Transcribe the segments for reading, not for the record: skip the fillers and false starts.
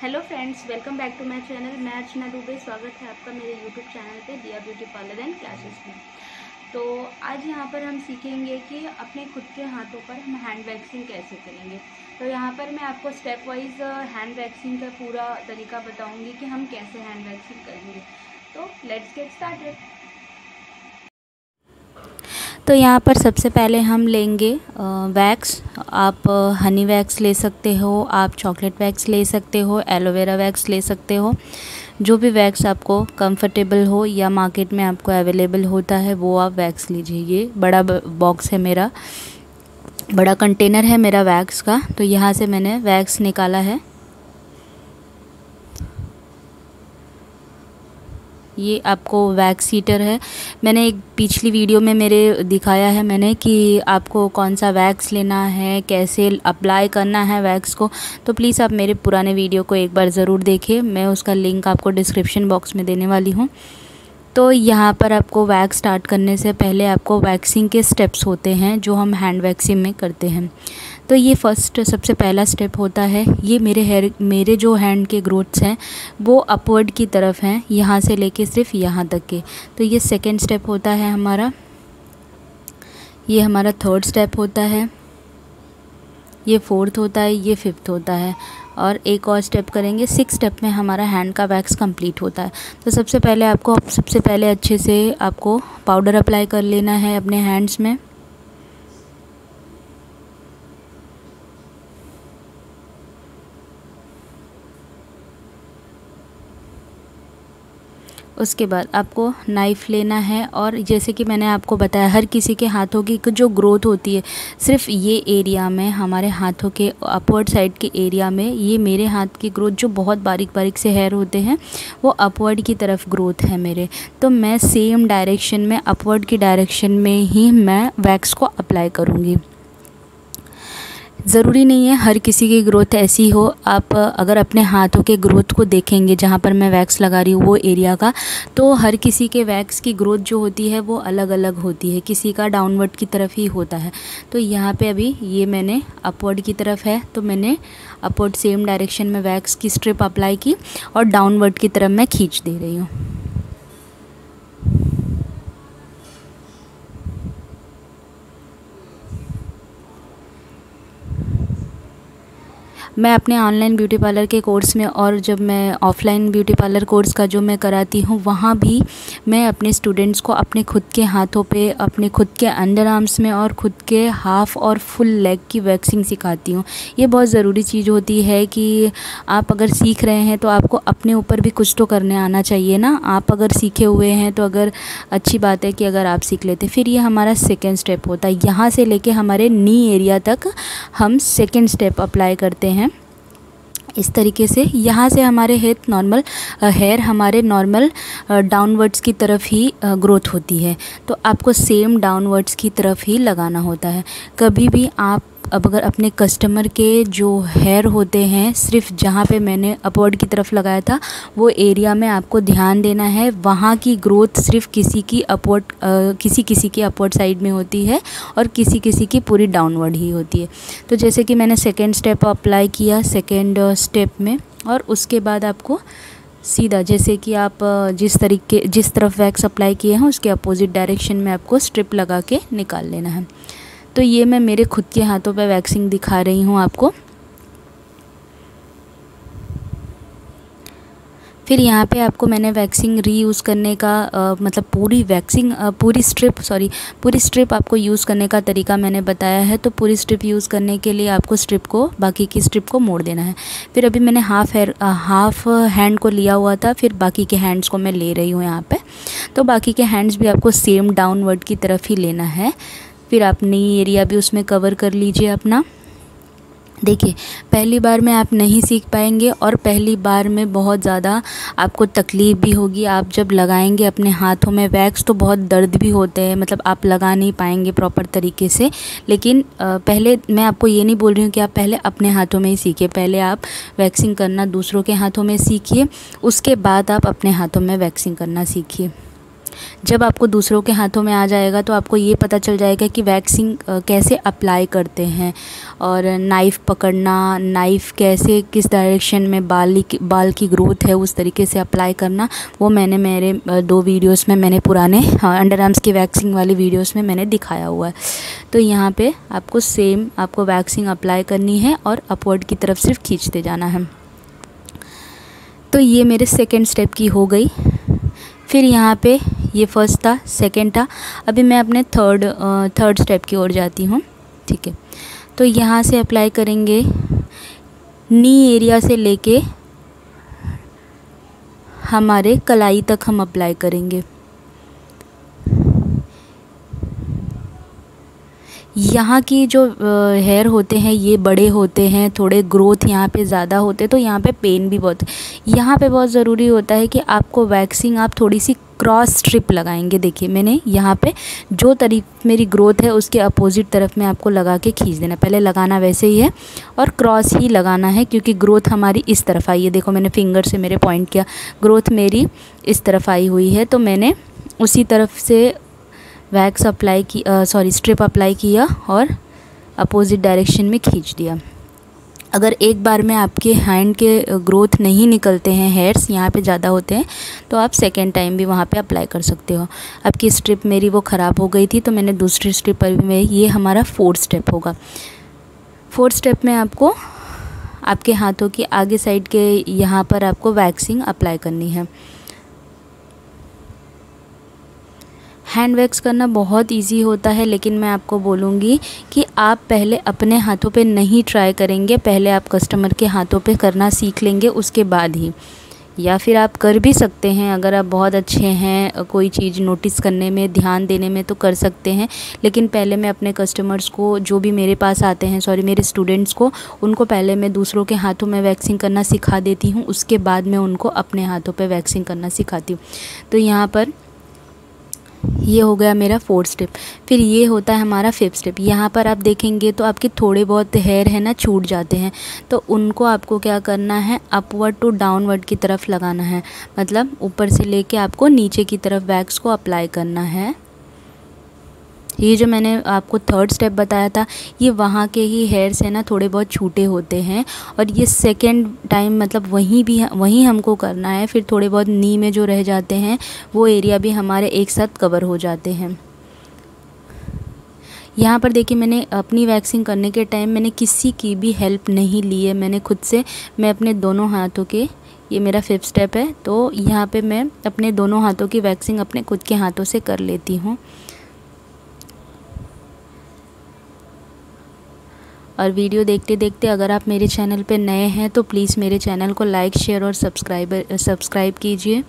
Hello friends, welcome back to my channel. मैं अर्चना दुबे। स्वागत है आपका मेरे यूट्यूब चैनल पे दिया ब्यूटी पार्लर एंड क्लासेस में। तो आज यहाँ पर हम सीखेंगे कि अपने खुद के हाथों पर हम हैंड वैक्सिंग कैसे करेंगे। तो यहाँ पर मैं आपको स्टेप वाइज हैंड वैक्सिंग का पूरा तरीका बताऊँगी कि हम कैसे हैंड वैक्सिंग करेंगे। तो लेट्स गेट स्टार्टेड। तो यहाँ पर सबसे पहले हम लेंगे वैक्स। आप हनी वैक्स ले सकते हो, आप चॉकलेट वैक्स ले सकते हो, एलोवेरा वैक्स ले सकते हो। जो भी वैक्स आपको कंफर्टेबल हो या मार्केट में आपको अवेलेबल होता है वो आप वैक्स लीजिए। ये बड़ा बॉक्स है मेरा, बड़ा कंटेनर है मेरा वैक्स का। तो यहाँ से मैंने वैक्स निकाला है। ये आपको वैक्स हीटर है। मैंने एक पिछली वीडियो में मेरे दिखाया है मैंने कि आपको कौन सा वैक्स लेना है, कैसे अप्लाई करना है वैक्स को। तो प्लीज़ आप मेरे पुराने वीडियो को एक बार ज़रूर देखिए। मैं उसका लिंक आपको डिस्क्रिप्शन बॉक्स में देने वाली हूँ। तो यहाँ पर आपको वैक्स स्टार्ट करने से पहले आपको वैक्सिंग के स्टेप्स होते हैं जो हम हैंड वैक्सिंग में करते हैं। तो ये फर्स्ट सबसे पहला स्टेप होता है, ये मेरे जो हैंड के ग्रोथ्स हैं वो अपवर्ड की तरफ हैं, यहाँ से लेके सिर्फ यहाँ तक के। तो ये सेकंड स्टेप होता है हमारा, ये हमारा थर्ड स्टेप होता है, ये फोर्थ होता है, ये फिफ्थ होता है और एक और स्टेप करेंगे। सिक्स स्टेप में हमारा हैंड का वैक्स कंप्लीट होता है। तो सबसे पहले अच्छे से आपको पाउडर अप्लाई कर लेना है अपने हैंड्स में। उसके बाद आपको नाइफ़ लेना है और जैसे कि मैंने आपको बताया, हर किसी के हाथों की जो ग्रोथ होती है सिर्फ ये एरिया में, हमारे हाथों के अपवर्ड साइड के एरिया में, ये मेरे हाथ की ग्रोथ जो बहुत बारीक बारीक से हेयर होते हैं वो अपवर्ड की तरफ ग्रोथ है मेरे। तो मैं सेम डायरेक्शन में, अपवर्ड की डायरेक्शन में ही मैं वैक्स को अप्लाई करूँगी। ज़रूरी नहीं है हर किसी की ग्रोथ ऐसी हो। आप अगर अपने हाथों के ग्रोथ को देखेंगे, जहाँ पर मैं वैक्स लगा रही हूँ वो एरिया का, तो हर किसी के वैक्स की ग्रोथ जो होती है वो अलग अलग होती है। किसी का डाउनवर्ड की तरफ ही होता है। तो यहाँ पे अभी ये मैंने अपवर्ड की तरफ है, तो मैंने अपवर्ड सेम डायरेक्शन में वैक्स की स्ट्रिप अप्लाई की और डाउनवर्ड की तरफ मैं खींच दे रही हूँ। मैं अपने ऑनलाइन ब्यूटी पार्लर के कोर्स में और जब मैं ऑफ़लाइन ब्यूटी पार्लर कोर्स का जो मैं कराती हूँ वहाँ भी मैं अपने स्टूडेंट्स को अपने खुद के हाथों पे, अपने खुद के अंडर आर्म्स में और खुद के हाफ़ और फुल लेग की वैक्सिंग सिखाती हूँ। ये बहुत ज़रूरी चीज़ होती है कि आप अगर सीख रहे हैं तो आपको अपने ऊपर भी कुछ तो करने आना चाहिए ना। आप अगर सीखे हुए हैं तो अगर अच्छी बात है कि अगर आप सीख लेते। फिर ये हमारा सेकेंड स्टेप होता है, यहाँ से लेके हमारे नी एरिया तक हम सेकेंड स्टेप अप्लाई करते हैं। इस तरीके से यहाँ से हमारे हेयर हमारे नॉर्मल डाउनवर्ड्स की तरफ ही ग्रोथ होती है। तो आपको सेम डाउनवर्ड्स की तरफ ही लगाना होता है। कभी भी आप अगर अपने कस्टमर के जो हेयर होते हैं, सिर्फ जहाँ पे मैंने अपवर्ड की तरफ लगाया था वो एरिया में आपको ध्यान देना है। वहाँ की ग्रोथ सिर्फ किसी की अपवर्ड साइड में होती है और किसी किसी की पूरी डाउनवर्ड ही होती है। तो जैसे कि मैंने सेकेंड स्टेप अप्लाई किया सेकेंड स्टेप में, और उसके बाद आपको सीधा, जैसे कि आप जिस तरफ वैक्स अप्लाई किए हैं उसके अपोजिट डायरेक्शन में आपको स्ट्रिप लगा के निकाल लेना है। तो ये मैं मेरे खुद के हाथों पे वैक्सिंग दिखा रही हूँ आपको। फिर यहाँ पे आपको मैंने वैक्सिंग रीयूज़ करने का मतलब पूरी स्ट्रिप आपको यूज़ करने का तरीका मैंने बताया है। तो पूरी स्ट्रिप यूज़ करने के लिए आपको बाकी की स्ट्रिप को मोड़ देना है। फिर अभी मैंने हाफ हैंड को लिया हुआ था, फिर बाकी के हैंड्स को मैं ले रही हूँ यहाँ पे। तो बाकी के हैंड्स भी आपको सेम डाउनवर्ड की तरफ ही लेना है। फिर आप नई एरिया भी उसमें कवर कर लीजिए अपना। देखिए, पहली बार में आप नहीं सीख पाएंगे और पहली बार में बहुत ज़्यादा आपको तकलीफ़ भी होगी। आप जब लगाएंगे अपने हाथों में वैक्स तो बहुत दर्द भी होते हैं, मतलब आप लगा नहीं पाएंगे प्रॉपर तरीके से। लेकिन पहले मैं आपको ये नहीं बोल रही हूँ कि आप पहले अपने हाथों में ही सीखिए। पहले आप वैक्सिंग करना दूसरों के हाथों में सीखिए, उसके बाद आप अपने हाथों में वैक्सिंग करना सीखिए। जब आपको दूसरों के हाथों में आ जाएगा तो आपको ये पता चल जाएगा कि वैक्सिंग कैसे अप्लाई करते हैं, और नाइफ़ पकड़ना, नाइफ़ कैसे किस डायरेक्शन में बाल की ग्रोथ है उस तरीके से अप्लाई करना, वो मैंने मेरे 2 वीडियोस में मैंने पुराने अंडर आर्म्स की वैक्सिंग वाली वीडियोस में मैंने दिखाया हुआ है। तो यहाँ पे आपको सेम आपको वैक्सिंग अप्लाई करनी है और अपवर्ड की तरफ सिर्फ खींचते जाना है। तो ये मेरे सेकेंड स्टेप की हो गई। फिर यहाँ पे ये फर्स्ट था, सेकंड था, अभी मैं अपने थर्ड स्टेप की ओर जाती हूँ। ठीक है, तो यहाँ से अप्लाई करेंगे, नी एरिया से लेके हमारे कलाई तक हम अप्लाई करेंगे। यहाँ की जो हेयर होते हैं ये बड़े होते हैं, थोड़े ग्रोथ यहाँ पे ज़्यादा होते हैं, तो यहाँ पे पेन भी बहुत है। यहाँ पे बहुत ज़रूरी होता है कि आपको वैक्सिंग आप थोड़ी सी क्रॉस स्ट्रिप लगाएंगे। देखिए मैंने यहाँ पे जो मेरी ग्रोथ है उसके अपोजिट तरफ में आपको लगा के खींच देना। पहले लगाना वैसे ही है और क्रॉस ही लगाना है, क्योंकि ग्रोथ हमारी इस तरफ आई है। देखो मैंने फिंगर से मेरे पॉइंट किया, ग्रोथ मेरी इस तरफ आई हुई है, तो मैंने उसी तरफ से वैक्स अप्लाई की स्ट्रिप अप्लाई किया और अपोजिट डायरेक्शन में खींच दिया। अगर एक बार में आपके हैंड के ग्रोथ नहीं निकलते हैं, हेयर्स यहाँ पे ज़्यादा होते हैं, तो आप सेकेंड टाइम भी वहाँ पे अप्लाई कर सकते हो। अब की स्ट्रिप मेरी वो ख़राब हो गई थी, तो मैंने दूसरी स्ट्रिप पर भी ये हमारा 4th स्टेप होगा। 4th स्टेप में आपको आपके हाथों की आगे साइड के यहाँ पर आपको वैक्सिंग अप्लाई करनी है। हैंड वैक्स करना बहुत इजी होता है, लेकिन मैं आपको बोलूँगी कि आप पहले अपने हाथों पे नहीं ट्राई करेंगे, पहले आप कस्टमर के हाथों पे करना सीख लेंगे उसके बाद ही, या फिर आप कर भी सकते हैं अगर आप बहुत अच्छे हैं कोई चीज़ नोटिस करने में, ध्यान देने में, तो कर सकते हैं। लेकिन पहले मैं अपने कस्टमर्स को, जो भी मेरे पास आते हैं, मेरे स्टूडेंट्स को, उनको पहले मैं दूसरों के हाथों में वैक्सिंग करना सिखा देती हूँ, उसके बाद मैं उनको अपने हाथों पर वैक्सिंग करना सिखाती हूँ। तो यहाँ पर ये हो गया मेरा 4th स्टेप। फिर ये होता है हमारा 5th स्टेप। यहाँ पर आप देखेंगे तो आपके थोड़े बहुत हेयर है ना छूट जाते हैं, तो उनको आपको क्या करना है, अपवर्ड टू डाउनवर्ड की तरफ लगाना है, मतलब ऊपर से लेके आपको नीचे की तरफ वैक्स को अप्लाई करना है। ये जो मैंने आपको 3rd स्टेप बताया था, ये वहाँ के ही हेयर्स है ना थोड़े बहुत छूटे होते हैं, और ये सेकेंड टाइम मतलब वहीं हमको करना है। फिर थोड़े बहुत नी में जो रह जाते हैं वो एरिया भी हमारे एक साथ कवर हो जाते हैं। यहाँ पर देखिए मैंने अपनी वैक्सिंग करने के टाइम मैंने किसी की भी हेल्प नहीं ली है, मैंने खुद से, मैं अपने दोनों हाथों के, ये मेरा 5th स्टेप है, तो यहाँ पे मैं अपने दोनों हाथों की वैक्सिंग अपने खुद के हाथों से कर लेती हूँ। और वीडियो देखते देखते अगर आप मेरे चैनल पे नए हैं तो प्लीज़ मेरे चैनल को लाइक, शेयर और सब्सक्राइब कीजिए।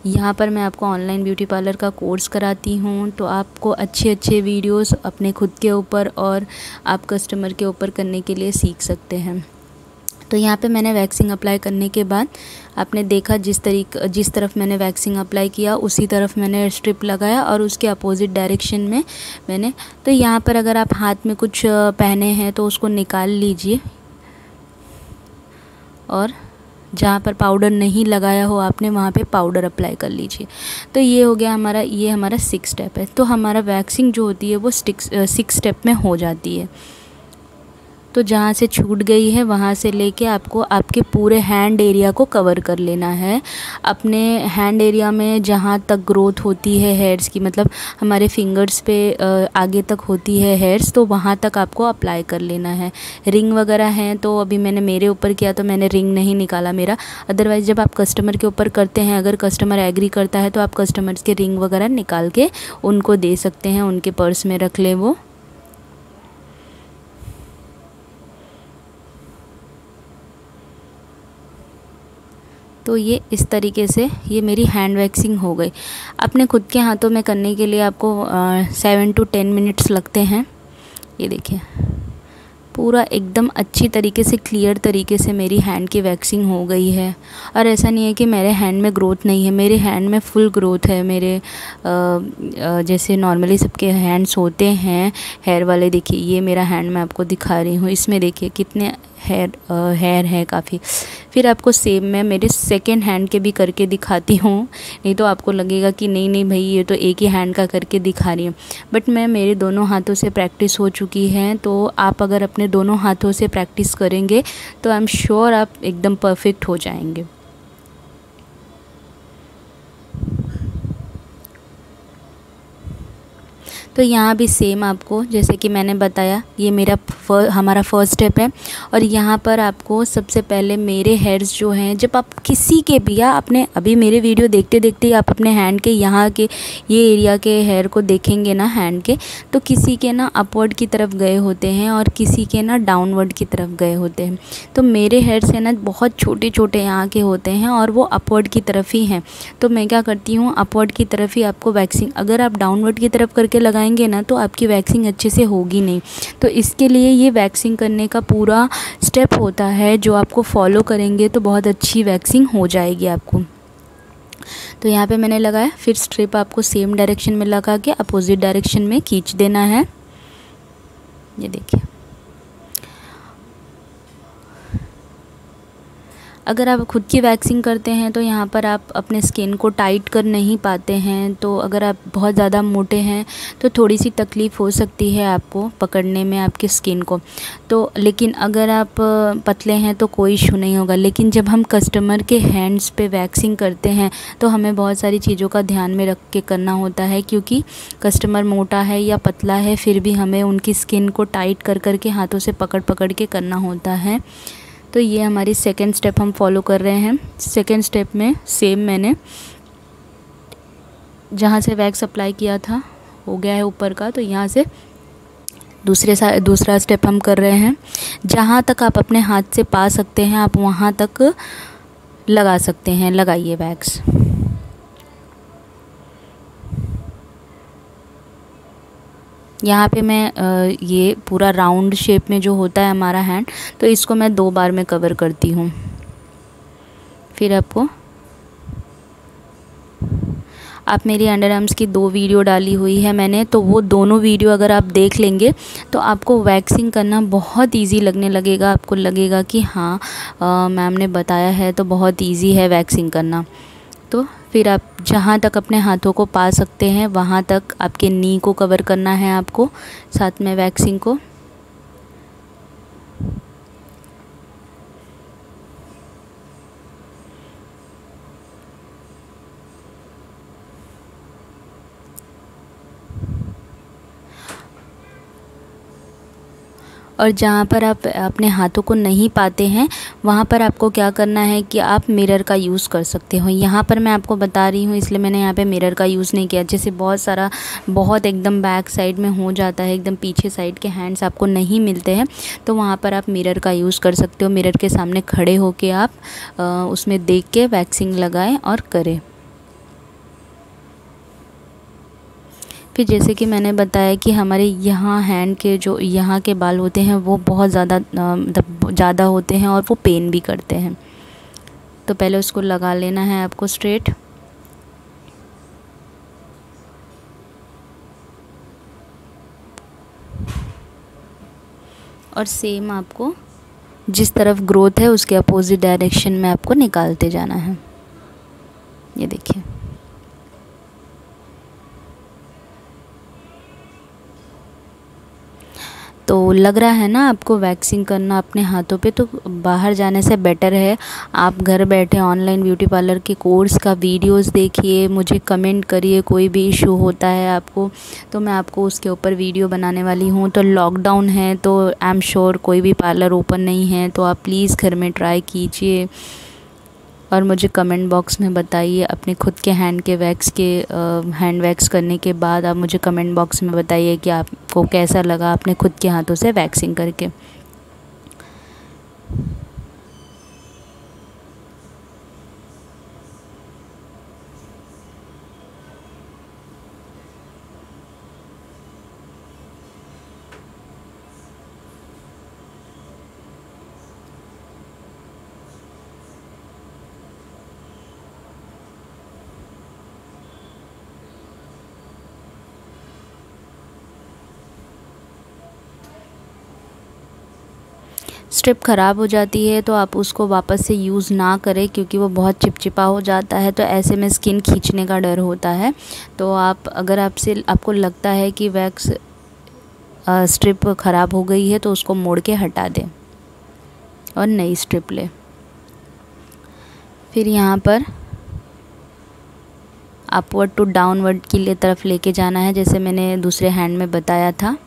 यहाँ पर मैं आपको ऑनलाइन ब्यूटी पार्लर का कोर्स कराती हूँ, तो आपको अच्छे अच्छे वीडियोस अपने खुद के ऊपर और आप कस्टमर के ऊपर करने के लिए सीख सकते हैं। तो यहाँ पे मैंने वैक्सिंग अप्लाई करने के बाद आपने देखा जिस तरफ मैंने वैक्सिंग अप्लाई किया उसी तरफ मैंने स्ट्रिप लगाया और उसके अपोजिट डायरेक्शन में मैंने, तो यहाँ पर अगर आप हाथ में कुछ पहने हैं तो उसको निकाल लीजिए, और जहाँ पर पाउडर नहीं लगाया हो आपने वहाँ पे पाउडर अप्लाई कर लीजिए। तो ये हो गया हमारा, ये हमारा 6th स्टेप है। तो हमारा वैक्सिंग जो होती है वो 6 स्टेप में हो जाती है। तो जहाँ से छूट गई है वहाँ से लेके आपको आपके पूरे हैंड एरिया को कवर कर लेना है। अपने हैंड एरिया में जहाँ तक ग्रोथ होती है हेयर्स की, मतलब हमारे फिंगर्स पे आगे तक होती है हेयर्स, तो वहाँ तक आपको अप्लाई कर लेना है। रिंग वगैरह हैं तो अभी मैंने मेरे ऊपर किया तो मैंने रिंग नहीं निकाला मेरा, अदरवाइज़ जब आप कस्टमर के ऊपर करते हैं, अगर कस्टमर एग्री करता है तो आप कस्टमर्स के रिंग वगैरह निकाल के उनको दे सकते हैं, उनके पर्स में रख लें वो। तो ये इस तरीके से ये मेरी हैंड वैक्सिंग हो गई। अपने खुद के हाथों में करने के लिए आपको 7 to 10 मिनट्स लगते हैं। ये देखिए पूरा एकदम अच्छी तरीके से, क्लियर तरीके से मेरी हैंड की वैक्सिंग हो गई है। और ऐसा नहीं है कि मेरे हैंड में ग्रोथ नहीं है, मेरे हैंड में फुल ग्रोथ है। मेरे जैसे नॉर्मली सबके हैंड्स होते हैं हेयर वाले, देखिए ये मेरा हैंड मैं आपको दिखा रही हूँ, इसमें देखिए कितने हेयर है काफ़ी। फिर आपको सेम मैं मेरे सेकेंड हैंड के भी करके दिखाती हूँ, नहीं तो आपको लगेगा कि नहीं नहीं भाई ये तो एक ही हैंड का करके दिखा रही हूँ। बट मैं मेरे दोनों हाथों से प्रैक्टिस हो चुकी है, तो आप अगर अपने दोनों हाथों से प्रैक्टिस करेंगे तो आई एम श्योर आप एकदम परफेक्ट हो जाएंगे। तो यहाँ भी सेम आपको जैसे कि मैंने बताया, ये हमारा फर्स्ट स्टेप है। और यहाँ पर आपको सबसे पहले मेरे हेयर्स जो हैं, जब आप किसी के भी या अपने अभी मेरे वीडियो देखते देखते आप अपने हैंड के यहाँ के ये एरिया के हेयर को देखेंगे ना हैंड के, तो किसी के ना अपवर्ड की तरफ गए होते हैं और किसी के ना डाउनवर्ड की तरफ गए होते हैं। तो मेरे हेयर्स है ना बहुत छोटे छोटे यहाँ के होते हैं और वो अपवर्ड की तरफ ही हैं। तो मैं क्या करती हूँ, अपवर्ड की तरफ ही आपको वैक्सिंग, अगर आप डाउनवर्ड की तरफ करके लगाएंगे ना तो आपकी वैक्सिंग अच्छे से होगी नहीं। तो इसके लिए ये वैक्सिंग करने का पूरा स्टेप होता है जो आपको फॉलो करेंगे तो बहुत अच्छी वैक्सिंग हो जाएगी आपको। तो यहाँ पे मैंने लगाया, फिर स्ट्रिप आपको सेम डायरेक्शन में लगा के अपोजिट डायरेक्शन में खींच देना है। ये देखिए, अगर आप खुद की वैक्सिंग करते हैं तो यहाँ पर आप अपने स्किन को टाइट कर नहीं पाते हैं। तो अगर आप बहुत ज़्यादा मोटे हैं तो थोड़ी सी तकलीफ़ हो सकती है आपको पकड़ने में आपकी स्किन को। तो लेकिन अगर आप पतले हैं तो कोई इशू नहीं होगा। लेकिन जब हम कस्टमर के हैंड्स पे वैक्सिंग करते हैं तो हमें बहुत सारी चीज़ों का ध्यान में रख के करना होता है, क्योंकि कस्टमर मोटा है या पतला है फिर भी हमें उनकी स्किन को टाइट कर कर के हाथों से पकड़ पकड़ के करना होता है। तो ये हमारी सेकेंड स्टेप हम फॉलो कर रहे हैं। सेकेंड स्टेप में सेम मैंने जहाँ से वैक्स अप्लाई किया था हो गया है ऊपर का, तो यहाँ से दूसरा स्टेप हम कर रहे हैं। जहाँ तक आप अपने हाथ से पा सकते हैं आप वहाँ तक लगा सकते हैं, लगाइए वैक्स। यहाँ पे मैं ये पूरा राउंड शेप में जो होता है हमारा हैंड, तो इसको मैं 2 बार में कवर करती हूँ। फिर आप मेरी अंडर आर्म्स की 2 वीडियो डाली हुई है मैंने, तो वो दोनों वीडियो अगर आप देख लेंगे तो आपको वैक्सिंग करना बहुत इजी लगने लगेगा। आपको लगेगा कि हाँ मैम ने बताया है तो बहुत इजी है वैक्सिंग करना। तो फिर आप जहाँ तक अपने हाथों को पा सकते हैं वहाँ तक आपके नी को कवर करना है आपको साथ में वैक्सिंग को। और जहाँ पर आप अपने हाथों को नहीं पाते हैं वहाँ पर आपको क्या करना है कि आप मिरर का यूज़ कर सकते हो। यहाँ पर मैं आपको बता रही हूँ इसलिए मैंने यहाँ पे मिरर का यूज़ नहीं किया। जैसे बहुत एकदम बैक साइड में हो जाता है, एकदम पीछे साइड के हैंड्स आपको नहीं मिलते हैं, तो वहाँ पर आप मिरर का यूज़ कर सकते हो। मिरर के सामने खड़े होके आप उसमें देख के वैक्सिंग लगाएं और करें। फिर जैसे कि मैंने बताया कि हमारे यहाँ हैंड के जो यहाँ के बाल होते हैं वो बहुत ज़्यादा होते हैं और वो पेन भी करते हैं। तो पहले उसको लगा लेना है आपको स्ट्रेट। और सेम आपको जिस तरफ ग्रोथ है उसके अपोजिट डायरेक्शन में आपको निकालते जाना है। ये देखिए, तो लग रहा है ना आपको वैक्सिंग करना अपने हाथों पे, तो बाहर जाने से बेटर है आप घर बैठे ऑनलाइन ब्यूटी पार्लर के कोर्स का वीडियोस देखिए, मुझे कमेंट करिए। कोई भी इशू होता है आपको तो मैं आपको उसके ऊपर वीडियो बनाने वाली हूँ। तो लॉकडाउन है तो आई एम श्योर कोई भी पार्लर ओपन नहीं है, तो आप प्लीज़ घर में ट्राई कीजिए और मुझे कमेंट बॉक्स में बताइए। अपने खुद के हैंड वैक्स करने के बाद आप मुझे कमेंट बॉक्स में बताइए कि आपको कैसा लगा अपने खुद के हाथों से वैक्सिंग करके। स्ट्रिप ख़राब हो जाती है तो आप उसको वापस से यूज़ ना करें, क्योंकि वो बहुत चिपचिपा हो जाता है, तो ऐसे में स्किन खींचने का डर होता है। तो अगर आपको लगता है कि वैक्स स्ट्रिप ख़राब हो गई है तो उसको मोड़ के हटा दें और नई स्ट्रिप लें। फिर यहाँ पर अपवर्ड टू डाउनवर्ड की तरफ लेके जाना है, जैसे मैंने दूसरे हैंड में बताया था।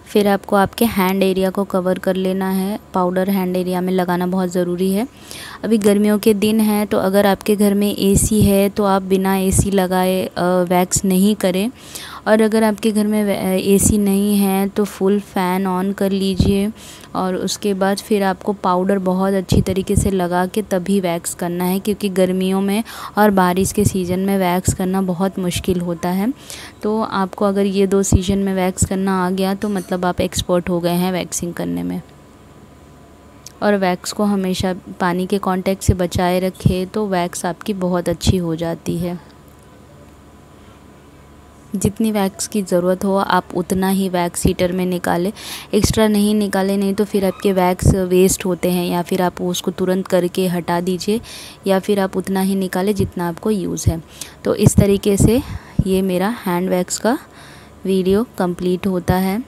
फिर आपको आपके हैंड एरिया को कवर कर लेना है। पाउडर हैंड एरिया में लगाना बहुत ज़रूरी है। अभी गर्मियों के दिन हैं, तो अगर आपके घर में एसी है तो आप बिना एसी लगाए वैक्स नहीं करें, और अगर आपके घर में एसी नहीं है तो फुल फ़ैन ऑन कर लीजिए, और उसके बाद फिर आपको पाउडर बहुत अच्छी तरीके से लगा के तभी वैक्स करना है, क्योंकि गर्मियों में और बारिश के सीज़न में वैक्स करना बहुत मुश्किल होता है। तो आपको अगर ये 2 सीज़न में वैक्स करना आ गया तो मतलब आप एक्सपर्ट हो गए हैं वैक्सिंग करने में। और वैक्स को हमेशा पानी के कांटेक्ट से बचाए रखें, तो वैक्स आपकी बहुत अच्छी हो जाती है। जितनी वैक्स की ज़रूरत हो आप उतना ही वैक्स हीटर में निकालें, एक्स्ट्रा नहीं निकालें, नहीं तो फिर आपके वैक्स वेस्ट होते हैं, या फिर आप उसको तुरंत करके हटा दीजिए, या फिर आप उतना ही निकालें जितना आपको यूज़ है। तो इस तरीके से ये मेरा हैंड वैक्स का वीडियो कंप्लीट होता है।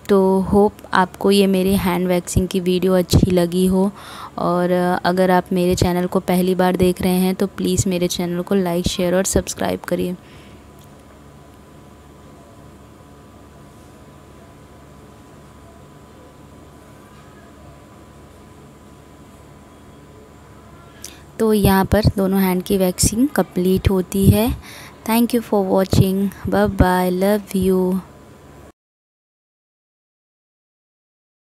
तो होप आपको ये मेरी हैंड वैक्सिंग की वीडियो अच्छी लगी हो, और अगर आप मेरे चैनल को पहली बार देख रहे हैं तो प्लीज़ मेरे चैनल को लाइक, शेयर और सब्सक्राइब करिए। तो यहाँ पर दोनों हैंड की वैक्सिंग कंप्लीट होती है। Thank you for watching. Bye bye, love you.